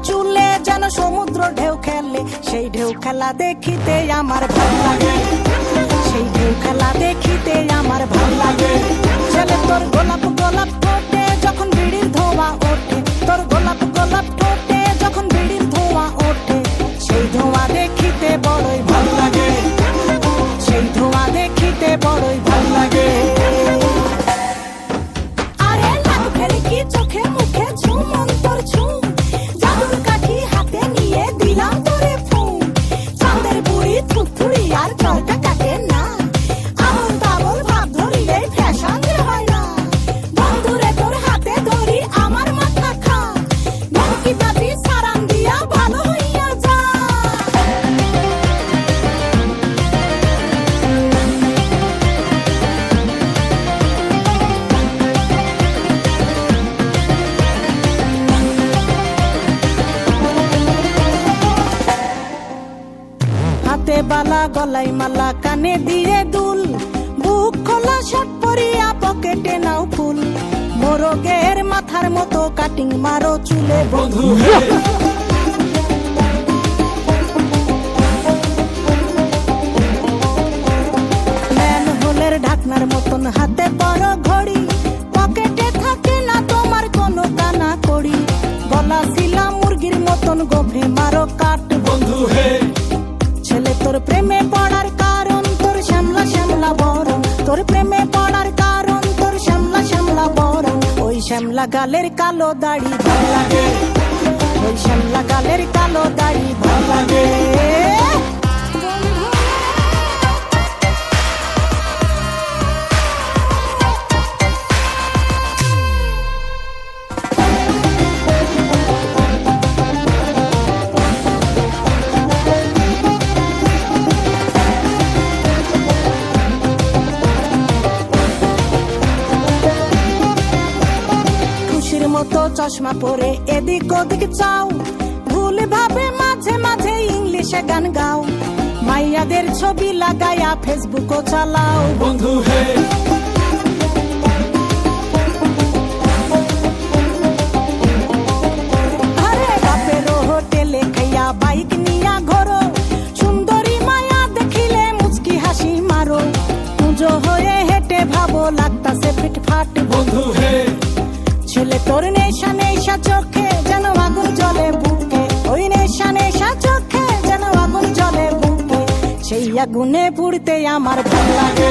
চুলে যেন সমুদ্র ঢেউ খেলে, সেই ঢেউ খেলা দেখিতে আমার ভাল লাগে, সেই ঢেউ খেলা দেখিতে আমার ভাল লাগে। ছেলে তোর গোলাপ গোলাপ ঠোঁটে যখন বিড়ির ধোঁয়া ওঠে, তোর গোলাপ গোলাপ ঠোঁটে যখন বিড়ির ধোঁয়া ওঠে, সেই ধোঁয়া দেখিতে বড়ই ভাল লাগে, সেই ধোঁয়া দেখিতে বড়ই ভাল লাগে। আরে লাল ভেলকি চোখে মুখে ঝুম অন্তর ঝুম, জাদুর কাঠি হাতে নিয়ে দিলাম তোরে ফুম। চাঁদের বুড়ি থুথুড়ি আর চলটা কাটে না, আবল তাবল ভাব ধরিলে ফ্যাশন হয় না। বন্ধুরে তোর হাতে ধরি আমার মাথা খা, ভেলকি বাজি সারাম দিয়া ভালো হইয়া যা। হাতে বালা গলায় মালা কানে দিয়ে দুল, বুক খোলা শার্ট পরিয়া পকেটে নাও ফুল। মোরগের মাথার মতো কাটিং মারো চুলে বন্ধু হে। ম্যানহোলের ঢাকনার মতন হাতে বড় ঘড়ি, পকেটে থাকে না তোমার কোনো কানা কড়ি। গলা শিলা মুরগির মতন গভীর মারো কাট বন্ধু হে। ছেলে তোর প্রেমে পড়ার কারণ তোর শ্যামলা শ্যামলা বরণ, তোর প্রেমে পড়ার কারণ তোর শ্যামলা শ্যামলা বরণ। ওই শ্যামলা গালের কালো দাড়ি ভাল লাগে, ওই শ্যামলা গালের কালো দাড়ি ভাল লাগে। মতো চশমা পরে এদিক ওদিক চাও, ভুল ভাবে মাঝে মাঝে ইংলিশে গান গাও। মাইয়াদের ছবি লাগায়া ফেসবুকও চালাও বন্ধু হে। আরে বাপের হোটেলে খাইয়া বাইক নিয়া ঘোরো, সুন্দরী মায়া দেখিলে মুচকি হাসি মারো। পুজো হয়ে হেঁটে ভাবো লাগতাছে ফিটফাট বন্ধু হে। ছেলে তোর নেশা নেশা চোখে যেন আগুন জ্বলে বুকে, ওই নেশা নেশা চোখে যেন আগুন জ্বলে বুকে। সেই আগুনে পুড়তে আমার ভাল লাগে,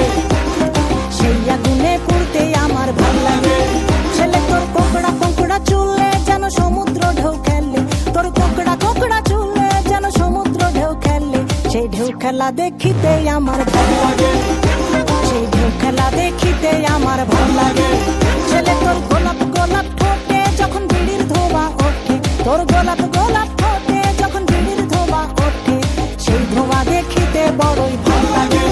সেই আগুনে পুড়তে আমার ভাল লাগে। ছেলে তোর কোকড়া কোকড়া চুলে যেন সমুদ্র ঢেউ খেলে, তোর কোকড়া কোকড়া চুলে যেন সমুদ্র ঢেউ খেলে, সেই ঢেউ খেলা দেখিতে আমার ভাল লাগে, সেই ঢেউ খেলা দেখিতে আমার ভাল লাগে। ছেলে তোর গোলাপ গোলাপ ঠোঁটে যখন বিড়ির ধোঁয়া ওঠে, তোর গোলাপ গোলাপ ঠোঁটে যখন বিড়ির ধোঁয়া ওঠে, সেই ধোঁয়া দেখিতে বড়ই ভাল লাগে।